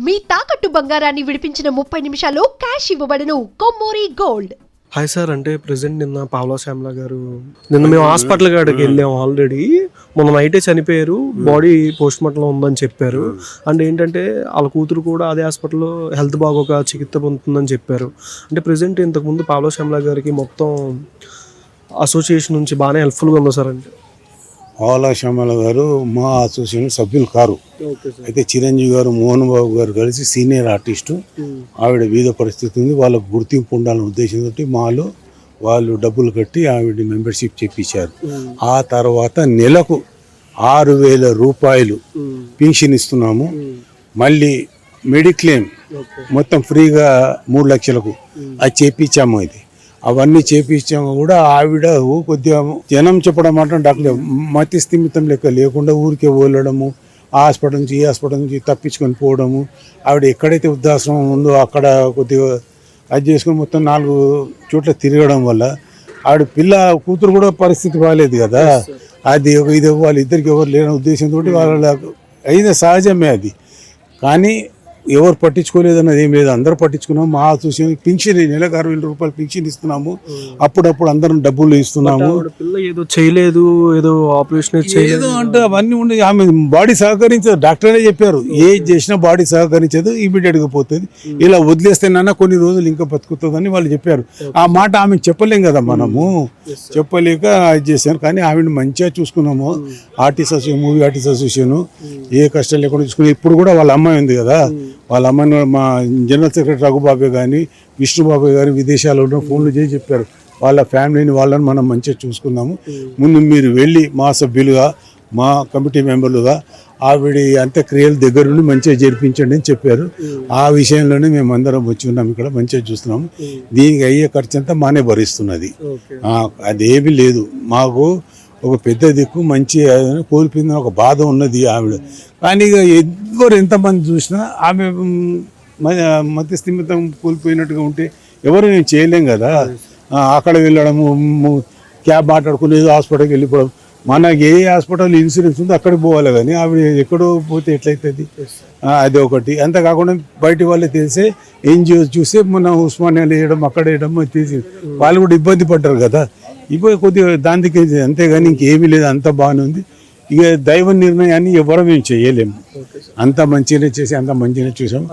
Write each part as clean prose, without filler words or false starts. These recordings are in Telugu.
మీ తాకట్టు బంగారాన్ని విడిపించిన 30 నిమిషాల్లో క్యాష్ ఇవ్వబడును. కొమ్మూరి గోల్డ్. హాయ్ సార్, అంటే ప్రెసెంట్ నిన్న పావలా శ్యామల గారు మేము హాస్పిటల్ కాడికి వెళ్ళాము. ఆల్రెడీ మొన్న నైటే చనిపోయారు, బాడీ పోస్ట్ మార్టంలో ఉందని చెప్పారు. అండ్ ఏంటంటే వాళ్ళ కూతురు కూడా అదే హాస్పిటల్లో హెల్త్ బాగోక చికిత్స పొందుతుందని చెప్పారు. అంటే ప్రెసెంట్ ఇంతకుముందు పావలా శ్యామల గారికి మొత్తం అసోసియేషన్ నుంచి బాగానే హెల్ప్ఫుల్గా ఉంది సార్. అంటే పావలా శ్యామల గారు మా అసోసియేషన్ సభ్యులు కారు. అయితే చిరంజీవి గారు, మోహన్ బాబు గారు కలిసి సీనియర్ ఆర్టిస్టు, ఆవిడ వివిధ పరిస్థితి ఉంది, వాళ్ళకు గుర్తింపు ఉండాలనే ఉద్దేశంతో మాలో వాళ్ళు డబ్బులు కట్టి ఆవిడ మెంబర్షిప్ చెప్పించారు. ఆ తర్వాత నెలకు 6,000 రూపాయలు పింఛన్ ఇస్తున్నాము. మళ్ళీ మెడిక్లెయిమ్ మొత్తం ఫ్రీగా 3 లక్షలకు అది చేపించాము. ఇది అవన్నీ చేపించాము కూడా. ఆవిడ కొద్దిగా జనం చెప్పడం అంటే డాక్టర్ మతి స్థిమితం లెక్క లేకుండా ఊరికే వెళ్ళడము, ఆ హాస్పిటల్ నుంచి ఈ హాస్పిటల్ నుంచి తప్పించుకొని పోవడము. ఆవిడ ఎక్కడైతే వృద్ధాశ్రమం ఉందో అక్కడ కొద్దిగా అది చేసుకొని మొత్తం 4 చోట్ల తిరగడం వల్ల ఆవిడ కూతురు కూడా పరిస్థితి బాగాలేదు కదా. అది ఇది వాళ్ళిద్దరికి ఎవరు లేని ఉద్దేశంతో వాళ్ళకు అయిన సహజమే అది. కానీ ఎవరు పట్టించుకోలేదన్నది ఏం లేదు, అందరూ పట్టించుకున్నాము. మా అసోసియేషన్ పింఛన్ నెలకు 6,000 రూపాయలు పింఛన్ ఇస్తున్నాము. అప్పుడప్పుడు అందరం డబ్బులు ఇస్తున్నాము. ఏదో చేయలేదు, ఏదో ఆపరేషన్ చేయలేదు అంటే అవన్నీ ఉండే. ఆమె బాడీ సహకరించదు, డాక్టరే చెప్పారు ఏది చేసినా బాడీ సహకరించదు, ఇమీడియట్గా పోతుంది. ఇలా వదిలేస్తేనన్నా కొన్ని రోజులు ఇంకా బతుకుతుందని వాళ్ళు చెప్పారు. ఆ మాట ఆమె చెప్పలేం కదా మనము, చెప్పలేక ఇది చేశాను. కానీ ఆమెను మంచిగా చూసుకున్నాము. Artist association, movie artist association ఏ కష్టం లేకుండా చూసుకుని. ఇప్పుడు కూడా వాళ్ళ అమ్మాయి ఉంది కదా, వాళ్ళ అమ్మని మా జనరల్ సెక్రటరీ రఘుబాబు కానీ విష్ణుబాబు గారు విదేశాల్లో ఫోన్లు చేసి చెప్పారు, వాళ్ళ ఫ్యామిలీని వాళ్ళని మనం మంచిగా చూసుకుందాము. ముందు మీరు వెళ్ళి మా సభ్యులుగా, మా కమిటీ మెంబర్లుగా ఆవిడ అంత్యక్రియలు దగ్గర నుండి మంచిగా జరిపించండి అని చెప్పారు. ఆ విషయంలోనే మేము అందరం వచ్చి ఉన్నాము, ఇక్కడ మంచిగా చూస్తున్నాము. దీనికి అయ్యే ఖర్చు అంతా మానే భరిస్తున్నది, అదేమీ లేదు. మాకు ఒక పెద్ద దిక్కు మంచి కోల్పోయిందని ఒక బాధ ఉన్నది ఆవిడ. కానీ ఇక ఎవరు ఎంతమంది చూసినా ఆమె మధ్య స్థిమితం కోల్పోయినట్టుగా ఉంటే ఎవరు నేను చేయలేం కదా. అక్కడ వెళ్ళడము, క్యాబ్ మాట్లాడుకునేది, హాస్పిటల్కి వెళ్ళిపోవడం. మనకి ఏ హాస్పిటల్ ఇన్సూరెన్స్ ఉందో అక్కడికి పోవాలి, కానీ ఆవిడ ఎక్కడో పోతే ఎట్లయితుంది. అది ఒకటి. అంతేకాకుండా బయట వాళ్ళే తెలిసే ఎన్జిఓ చూసే మన ఉస్మానియాలో వేయడం, అక్కడ వేయడం తీసి వాళ్ళు కూడా ఇబ్బంది పడ్డారు కదా. ఇప్పుడు కొద్దిగా దానికి అంతేగాని ఇంకేమీ లేదు, అంత బాగానే ఉంది. ఇక దైవ నిర్ణయాన్ని ఎవరో మేము చేయలేము. అంత మంచిగానే చేసి అంత మంచిగానే చూసాము.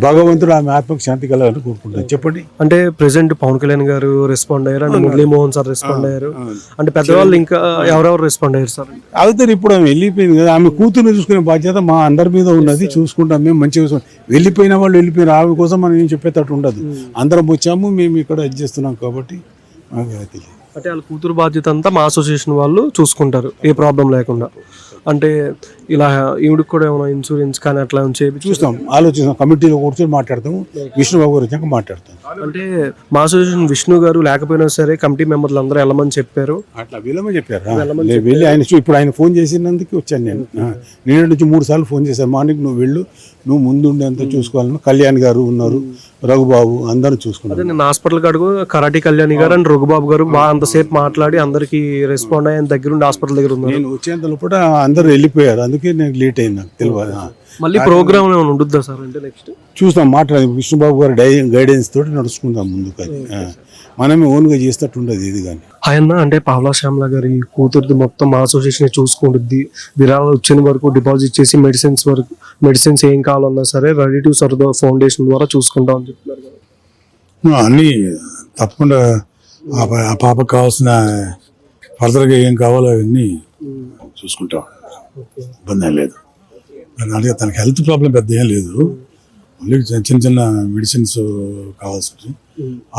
భగవంతుడు ఆమె ఆత్మకు శాంతి కలగాలని కోరుకుంటాం. చెప్పండి. అంటే ప్రెసెంట్ పవన్ కళ్యాణ్ గారు రెస్పాండ్ అయ్యారు, అంటే మురళీమోహన్ సార్ రెస్పాండ్ అయ్యారు, అంటే పెద్దవాళ్ళు ఇంకా ఎవరెవరు రెస్పాండ్ అయ్యారు సార్? అవుతారు. ఇప్పుడు ఆమె వెళ్ళిపోయింది కదా, ఆమె కూతురుని చూసుకునే బాధ్యత మా అందరి మీద ఉన్నది. చూసుకుంటాం మేము మంచిగా. వెళ్ళిపోయిన వాళ్ళు వెళ్ళిపోయిన ఆమె కోసం మనం ఏం చెప్పేటట్టు ఉండదు. అందరం వచ్చాము, మేము ఇక్కడ ఇది చేస్తున్నాం కాబట్టి మాకు తెలియదు. అంటే వాళ్ళ కూతురు బాధ్యత అంతా మా అసోసియేషన్ వాళ్ళు చూసుకుంటారు, ఏ ప్రాబ్లం లేకుండా. అంటే ఇలా ఈవిడికి కూడా ఏమైనా ఇన్సూరెన్స్ కానీ అట్లా చూస్తాం, ఆలోచిస్తాం. కమిటీలో కూర్చొని మాట్లాడతాము, విష్ణుబాబు గారు వచ్చాక మాట్లాడతాం. అంటే మా అసోసియేషన్ విష్ణు గారు లేకపోయినా సరే కమిటీ మెంబర్లు అందరూ వెళ్ళమని చెప్పారు. అట్లా వెళ్ళమని చెప్పారు. వెళ్ళి ఆయన ఇప్పుడు ఆయన ఫోన్ చేసినందుకు వచ్చాను నేను. నేను నుంచి 3 సార్లు ఫోన్ చేశాను. మార్నింగ్ నువ్వు వెళ్ళు, నువ్వు ముందుండి అంతా చూసుకోవాలని. కళ్యాణ్ గారు ఉన్నారు, రఘుబాబు, అందరూ చూసుకున్నారు. నేను హాస్పిటల్ కాడుకు కరాటి కళ్యాణ్ గారు అండ్ రఘుబాబు గారు బాగా అంతసేపు మాట్లాడి అందరికి రెస్పాండ్ అయ్యి దగ్గరుండి హాస్పిటల్ దగ్గర ఉన్నారు. నేను వచ్చేంతలో కూడా అందరూ వెళ్ళిపోయారు, అందుకే నేను లేట్ అయింది. నాకు తెలియదు. మళ్ళీ ప్రోగ్రామ్ ఏమైనా ఉండుద్దా సార్? అంటే నెక్స్ట్ చూస్తాం, మాట్లాడి విష్ణుబాబు గారి గైడెన్స్ తోటి నడుచుకుందాం ముందుకు. అది మనమే ఓన్గా చేసేటట్టు ఉండదు ఇది. కానీ ఆయన అంటే పావలా శ్యామల గారి కూతురుది మొత్తం మా అసోసియేషన్ చూసుకుంటుంది. విరాళాలు వచ్చిన వరకు డిపాజిట్ చేసి మెడిసిన్స్ ఏం కావాలన్నా సరే రెడీ టు సర్వ్ ఫౌండేషన్ ద్వారా చూసుకుంటాం అని చెప్తున్నారు కదా. అన్నీ తప్పకుండా ఆ పాపకు కావాల్సిన ఫర్దర్గా ఏం కావాలో అవన్నీ చూసుకుంటాం, ఇబ్బంది ఏం లేదు. అలాగే తనకి హెల్త్ ప్రాబ్లం పెద్ద ఏం లేదు, ఓన్లీ చిన్న చిన్న మెడిసిన్స్ కావాల్సి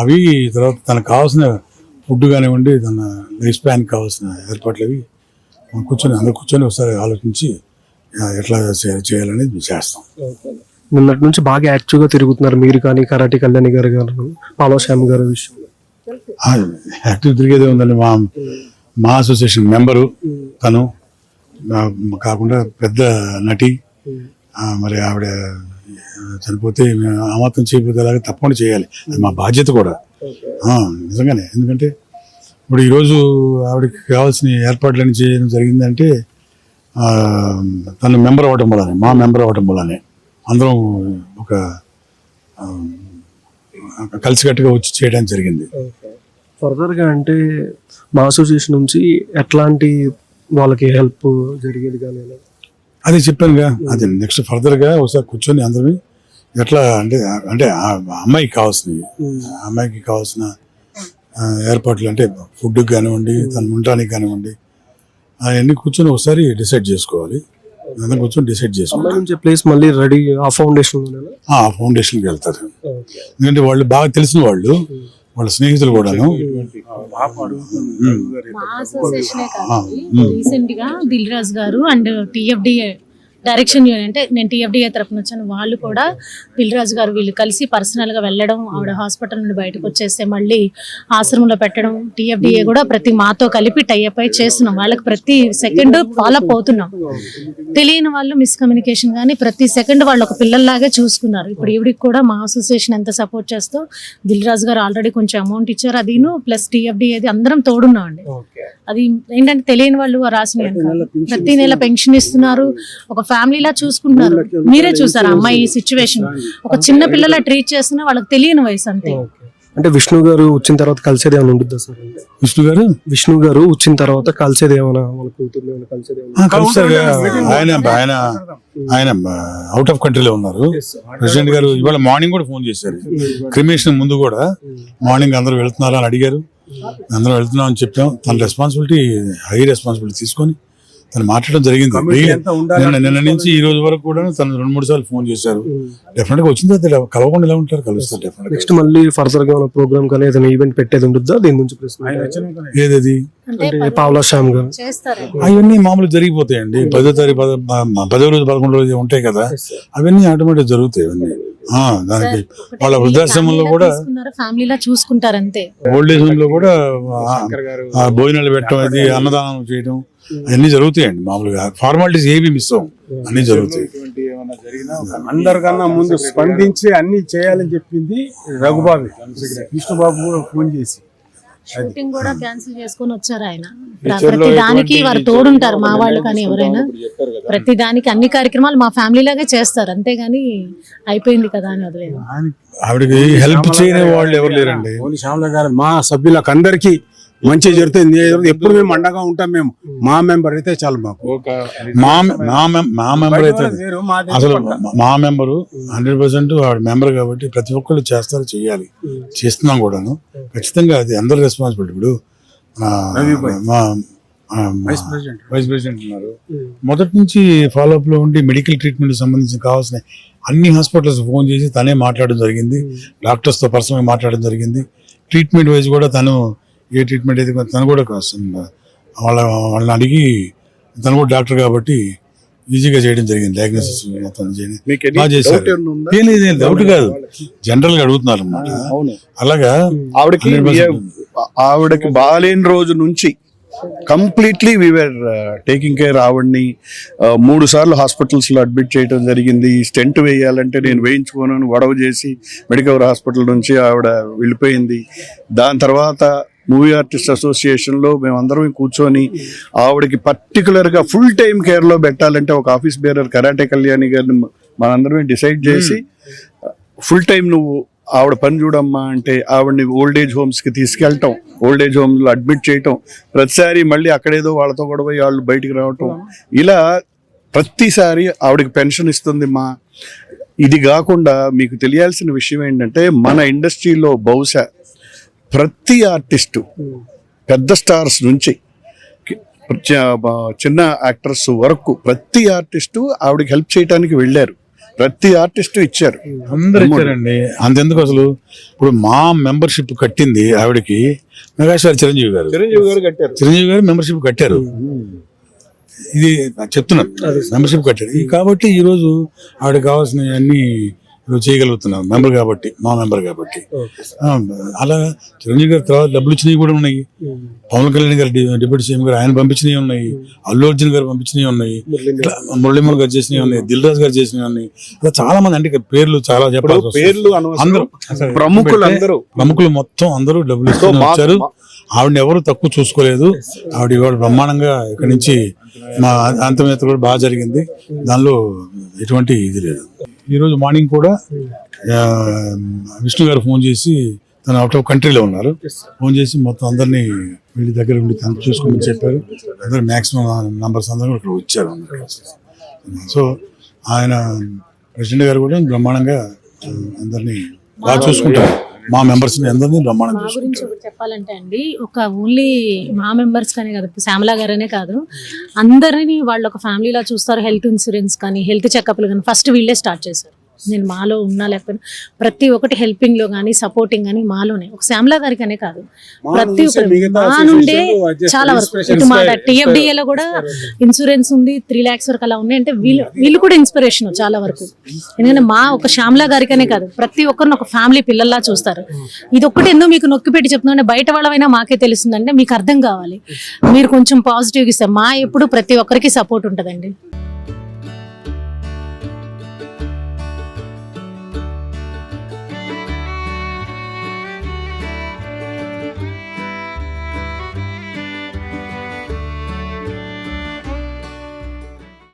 అవి. తర్వాత తనకు కావాల్సిన ఫుడ్ కానివ్వండి, తన లైఫ్ స్పాన్ కావాల్సిన ఏర్పాట్లు అవి అందరు కూర్చొని ఒకసారి ఆలోచించి ఎట్లా చేయాలనేది చేస్తాం. నిన్నటి నుంచి బాగా యాక్టివ్గా తిరుగుతున్నారు మీరు కానీ, కరాటి కళ్యాణ్ గారు కానీ, పావలా శ్యామ గారి విషయం యాక్టివ్ తిరిగేదే ఉందండి. మా అసోసియేషన్ మెంబరు తను, కాకుండా పెద్ద నటి. మరి ఆవిడ చనిపోతే ఆ మాత్రం చేయకపోతే అలాగే తప్పకుండా చేయాలి, అది మా బాధ్యత కూడా నిజంగానే. ఎందుకంటే ఇప్పుడు ఈరోజు ఆవిడకి కావాల్సిన ఏర్పాట్లన్నీ చేయడం జరిగిందంటే తను మెంబర్ అవ్వటం వల్లనే, మా మెంబర్ అవ్వటం వల్లనే. అందరం ఒక కలిసికట్టుగా వచ్చి చేయడం జరిగింది. ఫర్దర్గా అంటే మా అసోసియేషన్ నుంచి ఎట్లాంటి వాళ్ళకి హెల్ప్ జరిగేది కానీ అది చెప్పానుగా, అది నెక్స్ట్ ఫర్దర్గా ఒకసారి కూర్చొని అందరం ఎట్లా అంటే అంటే ఆ అమ్మాయికి కావాల్సిన ఏర్పాట్లు అంటే ఫుడ్ కానివ్వండి, తను ఉండడానికి కానివ్వండి, అవన్నీ కూర్చొని ఒకసారి డిసైడ్ చేసుకోవాలి. అందరం కూర్చొని డిసైడ్ చేసుకోవాలి. నుంచి ప్లేస్ మళ్ళీ రెడీ ఆ ఫౌండేషన్కి వెళ్తారు. ఎందుకంటే వాళ్ళు బాగా తెలిసిన వాళ్ళు, వాళ్ళ స్నేహితులు కూడాను. మా అసోసియేషనే కాదు, రీసెంట్ గా దిల్ రాజు గారు అండ్ టీఎఫ్డిఏ డైరెక్షన్ యూనియన్, అంటే నేను టీఎఫ్డిఏ తరఫున వచ్చాను, వాళ్ళు కూడా దిల్ రాజు గారు వీళ్ళు కలిసి పర్సనల్ గా వెళ్ళడం, ఆవిడ హాస్పిటల్ నుండి బయటకు వచ్చేస్తే మళ్ళీ ఆశ్రమంలో పెట్టడం, టీఎఫ్డిఏ కూడా ప్రతి మాతో కలిపి టైఅప్ అయి చేస్తున్నాం. వాళ్ళకి ప్రతి సెకండ్ ఫాలో అప్ అవుతున్నాం. తెలియని వాళ్ళు మిస్కమ్యూనికేషన్ కానీ ప్రతి సెకండ్ వాళ్ళు ఒక పిల్లల్లాగే చూసుకున్నారు. ఇప్పుడు ఈవిడికి కూడా మా అసోసియేషన్ ఎంత సపోర్ట్ చేస్తూ దిల్ రాజు గారు ఆల్రెడీ కొంచెం అమౌంట్ ఇచ్చారు, అదిను ప్లస్ టీఎఫ్డిఏది అందరం తోడున్నాం అండి. అది ఏంటంటే తెలియని వాళ్ళు రాసిన ప్రతి నెల పెన్షన్ ఇస్తున్నారు, ఒక ఫ్యామిలీలా చూసుకుంటున్నారు. మీరే చూసారు అమ్మాయి సిచ్యువేషన్, ఒక చిన్న పిల్లల ట్రీట్ చేస్తున్నా, వాళ్ళకి తెలియని వయసు అంతే. అంటే విష్ణు గారు వచ్చిన తర్వాత కలిసేది ఏమైనా ఉంటుందా సార్? విష్ణు గారు వచ్చిన తర్వాత కలిసేది ఏమైనా, వాళ్ళ కూతురు కలిసేది ఆయన అవుట్ ఆఫ్ కంట్రీలో ఉన్నారు. ప్రెసిడెంట్ గారు ఇవాళ మార్నింగ్ కూడా ఫోన్ చేశారు. క్రిమేషన్ ముందు కూడా మార్నింగ్ అందరూ వెళ్తున్నారా అని అడిగారు. అందరం వెళ్తున్నాం అని చెప్పాం. తన రెస్పాన్సిబిలిటీ, హై రెస్పాన్సిబిలిటీ తీసుకొని తను మాట్లాడడం జరిగింది. నిన్న నుంచి ఈ రోజు వరకు కూడా తను 2-3 సార్లు ఫోన్ చేశారు. డెఫినెట్ గా వచ్చిన తర్వాత కలవకుండా ఎలా ఉంటారు, కలుస్తారు డెఫినెట్. నెక్స్ట్ మళ్ళీ ఫర్దర్ గా ప్రోగ్రామ్ కానీ ఏదైనా ఈవెంట్ పెట్టేది ఉంటుందా దీని నుంచి? ఏదది పావలా శ్యామ్ గారు అవన్నీ మామూలు జరిగిపోతాయండి. 10వ తారీఖు 10వ రోజు 11వ రోజు ఉంటాయి కదా, అవన్నీ ఆటోమేటిక్ జరుగుతాయి. అవన్నీ దానికి వాళ్ళ వృద్ధాశ్రమంలో కూడా ఫ్యామిలీలా చూసుకుంటారు అంతే. ఓల్డ్ ఏజ్ హోమ్ లో కూడా భోజనాలు పెట్టడం, అది అన్నదానం చేయడం, అన్ని జరుగుతాయండి. మామూలుగా ఫార్మాలిటీస్ ఏవి మిస్ అవ్వం, అన్ని జరుగుతాయి. అందరికన్నా ముందు స్పందించి అన్ని చేయాలని చెప్పింది రఘుబాబు. విష్ణుబాబు కూడా ఫోన్ చేసి షూటింగ్ కూడా క్యాన్సిల్ చేసుకొని వచ్చారు ఆయన. ప్రతి దానికి వారు తోడుంటారు, మా వాళ్ళు కానీ ఎవరైనా ప్రతి దానికి అన్ని కార్యక్రమాలు మా ఫ్యామిలీ లాగే చేస్తారు. అంతేగాని అయిపోయింది కదా అని వదిలేదు. ఆవిడకి హెల్ప్ చేయని వాళ్ళు ఎవరు లేరండి. శ్యామల గారు మా సభ్యులకు అందరికీ మంచి జరుగుతుంది. ఎప్పుడు మేము అండగా ఉంటాం. మేము మా మెంబర్ అయితే చాలు మాకు. మా మెంబర్ అయితే అసలు మా మెంబరు 100% ఆవిడ మెంబర్ కాబట్టి ప్రతి ఒక్కళ్ళు చేస్తారు, చెయ్యాలి, చేస్తున్నాం కూడాను. ఖచ్చితంగా అది అందరి రెస్పాన్సిబిలిటీ. ఇప్పుడు వైస్ ప్రెసిడెంట్ ఉన్నారు, మొదటి నుంచి ఫాలో అప్ లో ఉండి మెడికల్ ట్రీట్మెంట్ సంబంధించి కావాల్సిన అన్ని హాస్పిటల్స్ ఫోన్ చేసి తనే మాట్లాడడం జరిగింది. డాక్టర్స్ తో పర్సనల్ మాట్లాడడం జరిగింది. ట్రీట్మెంట్ వైజ్ కూడా తను ఏ ట్రీట్మెంట్ అయితే తను కూడా వాళ్ళని అడిగి, తను కూడా డాక్టర్ కాబట్టి ఈజీగా చేయడం జరిగింది. డయాగ్నోసిస్ బాగా చేశారు. డౌట్ కాదు, జనరల్ గా అడుగుతున్నారు అన్నమాట. అలాగా ఆవిడకి బాగాలేని రోజు నుంచి కంప్లీట్లీ వీఆర్ టేకింగ్ కేర్. ఆవిడ్ని 3 సార్లు హాస్పిటల్స్ లో అడ్మిట్ చేయడం జరిగింది. స్టెంట్ వేయాలంటే నేను వేయించుకోను గొడవ చేసి మెడికవర్ హాస్పిటల్ నుంచి ఆవిడ వెళ్ళిపోయింది. దాని తర్వాత మూవీ ఆర్టిస్ట్ అసోసియేషన్ లో మేమందరం కూర్చొని ఆవిడకి పర్టికులర్ గా ఫుల్ టైం కేర్ లో పెట్టాలంటే ఒక ఆఫీస్ బేరర్ కరాటే కళ్యాణి గారిని మనందరం డిసైడ్ చేసి ఫుల్ టైం నువ్వు ఆవిడ పని చూడమ్మా అంటే ఆవిడని ఓల్డ్ ఏజ్ హోమ్స్ కి తీసుకెళ్ళటం, ఓల్డ్ ఏజ్ హోమ్ లో అడ్మిట్ చేయటం, ప్రతిసారి మళ్ళీ అక్కడేదో వాళ్ళతో గొడవ వాళ్ళు బయటికి రావటం, ఇలా ప్రతిసారి ఆవిడకి పెన్షన్ ఇస్తుంది. ఇది కాకుండా మీకు తెలియాల్సిన విషయం ఏంటంటే మన ఇండస్ట్రీలో బహుశా ప్రతి ఆర్టిస్టు, పెద్ద స్టార్స్ నుంచి చిన్న యాక్టర్స్ వరకు ప్రతి ఆర్టిస్టు ఆవిడకి హెల్ప్ చేయడానికి వెళ్ళారు. ప్రతి ఆర్టిస్టు ఇచ్చారు, అందరు ఇచ్చారండి. అంతెందుకు అసలు ఇప్పుడు మా మెంబర్షిప్ కట్టింది ఆవిడకి మెగాస్టార్ చిరంజీవి గారు కట్టారు. చిరంజీవి గారు మెంబర్షిప్ కట్టారు. ఇది చెప్తున్నాను, మెంబర్షిప్ కట్టారు. కాబట్టి ఈరోజు ఆవిడకి కావాల్సిన అన్ని చేయగలుగుతున్నాం మెంబర్ కాబట్టి, మా మెంబర్ కాబట్టి. అలా చిరంజీవి గారి తర్వాత డబ్బులు ఇచ్చినవి కూడా ఉన్నాయి. పవన్ కళ్యాణ్ గారు డిప్యూటీ సీఎం గారు ఆయన పంపించినవి ఉన్నాయి. అల్లు అర్జున్ గారు పంపించినవి ఉన్నాయి. ఇట్లా మురళీమోహన్ గారు చేసినవి ఉన్నాయి. దిల్ రాజు గారు చేసినవి ఉన్నాయి. అలా చాలా మంది, అంటే పేర్లు చాలా చెప్పాలి. పేర్లు అందరూ ప్రముఖులు మొత్తం అందరూ డబ్బులు ఇచ్చారు. ఆవిడని ఎవరు తక్కువ చూసుకోలేదు. ఆవిడ ఇవాళ బ్రహ్మాండంగా ఇక్కడి నుంచి మా అంతమేత కూడా బాగా జరిగింది, దానిలో ఎటువంటి ఇది లేదు. ఈరోజు మార్నింగ్ కూడా విష్ణు గారు ఫోన్ చేసి తను అవుట్ ఆఫ్ కంట్రీలో ఉన్నారు, ఫోన్ చేసి మొత్తం అందరినీ వీళ్ళ దగ్గర ఉండి తను చూసుకోమని చెప్పారు. అందరూ మ్యాక్సిమం నంబర్స్ అందరూ ఇక్కడ వచ్చారు. సో ఆయన ప్రెసిడెంట్ గారు కూడా బ్రహ్మాండంగా అందరినీ బాగా చూసుకుంటారు. మా మెంబర్స్ అందరినీ బ్రహ్మాండంగా మా గురించి ఒకటి చెప్పాలంటే అండి, ఒక ఓన్లీ మా మెంబర్స్ కానీ కాదు, శ్యామలా గారనే కాదు, అందరినీ వాళ్ళు ఒక ఫ్యామిలీలా చూస్తారు. హెల్త్ ఇన్సూరెన్స్ కానీ హెల్త్ చెకప్లు కానీ ఫస్ట్ వీళ్ళే స్టార్ట్ చేశారు. నేను మాలో ఉన్నా లేకపోయినా ప్రతి ఒక్కటి హెల్పింగ్ లో కానీ సపోర్టింగ్ కానీ మాలోనే, ఒక శ్యామలా గారికనే కాదు, ప్రతి ఒక్కరు మా నుండే చాలా వరకు. ఇటు మా TFDA లో కూడా ఇన్సూరెన్స్ ఉంది, 3 lakhs వరకు అలా ఉన్నాయి. అంటే వీళ్ళు కూడా ఇన్స్పిరేషన్ చాలా వరకు. ఎందుకంటే మా ఒక శ్యామలా గారికనే కాదు, ప్రతి ఒక్కరిని ఒక ఫ్యామిలీ పిల్లల్లా చూస్తారు. ఇది ఒక్కటి ఎందుకు మీకు నొక్కి పెట్టి చెప్తున్నాంటే, బయట వాళ్ళమైనా మాకే తెలుస్తుందంటే మీకు అర్థం కావాలి. మీరు కొంచెం పాజిటివ్గా ఇస్తారు. మా ఎప్పుడు ప్రతి ఒక్కరికి సపోర్ట్ ఉంటుందండి.